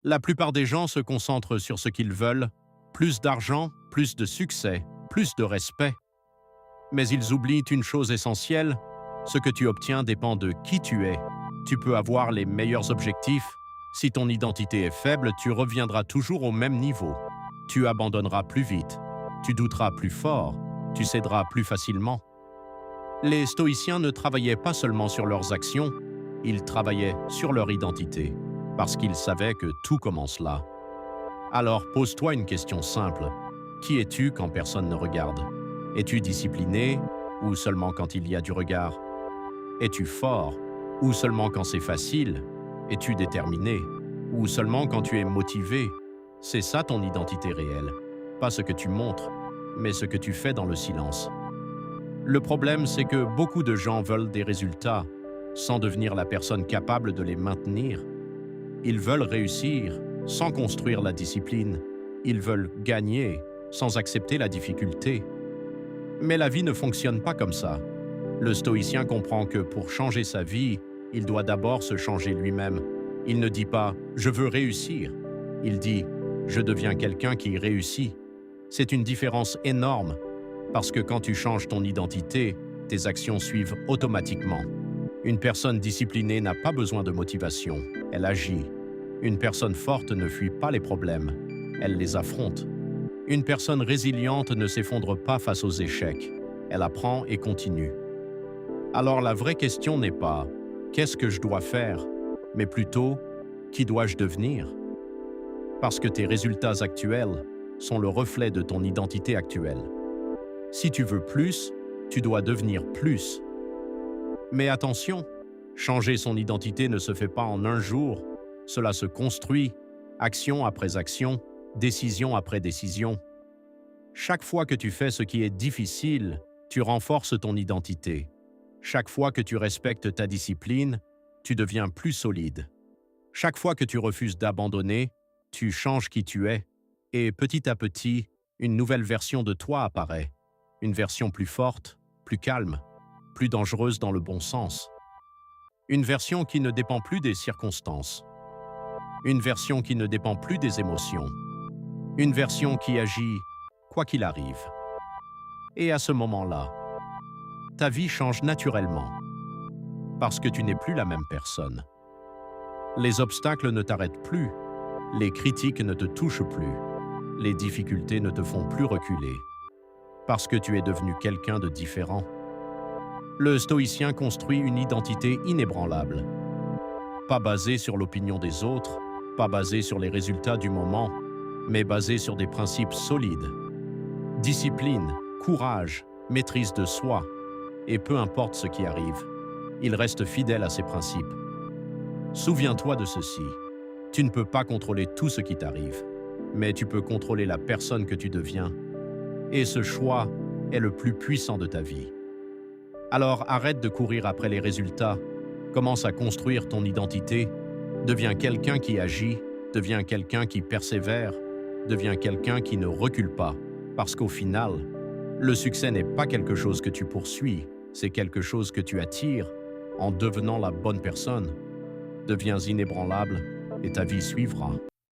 La plupart des gens se concentrent sur ce qu'ils veulent, plus d'argent, plus de succès, plus de respect. Mais ils oublient une chose essentielle, ce que tu obtiens dépend de qui tu es. Tu peux avoir les meilleurs objectifs. Si ton identité est faible, tu reviendras toujours au même niveau. Tu abandonneras plus vite, tu douteras plus fort, tu céderas plus facilement. Les stoïciens ne travaillaient pas seulement sur leurs actions, ils travaillaient sur leur identité, parce qu'ils savaient que tout commence là. Alors pose-toi une question simple. Qui es-tu quand personne ne regarde? Es-tu discipliné ou seulement quand il y a du regard? Es-tu fort ou seulement quand c'est facile? Es-tu déterminé ou seulement quand tu es motivé? C'est ça ton identité réelle. Pas ce que tu montres, mais ce que tu fais dans le silence. Le problème, c'est que beaucoup de gens veulent des résultats sans devenir la personne capable de les maintenir. Ils veulent réussir sans construire la discipline. Ils veulent gagner sans accepter la difficulté. Mais la vie ne fonctionne pas comme ça. Le stoïcien comprend que pour changer sa vie, il doit d'abord se changer lui-même. Il ne dit pas « je veux réussir ». Il dit « je deviens quelqu'un qui réussit ». C'est une différence énorme, parce que quand tu changes ton identité, tes actions suivent automatiquement. Une personne disciplinée n'a pas besoin de motivation, elle agit. Une personne forte ne fuit pas les problèmes, elle les affronte. Une personne résiliente ne s'effondre pas face aux échecs, elle apprend et continue. Alors la vraie question n'est pas « qu'est-ce que je dois faire ?», mais plutôt « qui dois-je devenir ?» Parce que tes résultats actuels sont le reflet de ton identité actuelle. Si tu veux plus, tu dois devenir plus. Mais attention, changer son identité ne se fait pas en un jour, cela se construit, action après action, décision après décision. Chaque fois que tu fais ce qui est difficile, tu renforces ton identité. Chaque fois que tu respectes ta discipline, tu deviens plus solide. Chaque fois que tu refuses d'abandonner, tu changes qui tu es. Et petit à petit, une nouvelle version de toi apparaît. Une version plus forte, plus calme, plus dangereuse dans le bon sens. Une version qui ne dépend plus des circonstances. Une version qui ne dépend plus des émotions. Une version qui agit quoi qu'il arrive. Et à ce moment-là, ta vie change naturellement, parce que tu n'es plus la même personne. Les obstacles ne t'arrêtent plus, les critiques ne te touchent plus, les difficultés ne te font plus reculer, parce que tu es devenu quelqu'un de différent. Le stoïcien construit une identité inébranlable, pas basée sur l'opinion des autres, pas basée sur les résultats du moment, mais basée sur des principes solides. Discipline, courage, maîtrise de soi, et peu importe ce qui arrive, il reste fidèle à ses principes. Souviens-toi de ceci, tu ne peux pas contrôler tout ce qui t'arrive, mais tu peux contrôler la personne que tu deviens. Et ce choix est le plus puissant de ta vie. Alors arrête de courir après les résultats, commence à construire ton identité, deviens quelqu'un qui agit, deviens quelqu'un qui persévère, deviens quelqu'un qui ne recule pas, parce qu'au final, le succès n'est pas quelque chose que tu poursuis, c'est quelque chose que tu attires en devenant la bonne personne. Deviens inébranlable et ta vie suivra.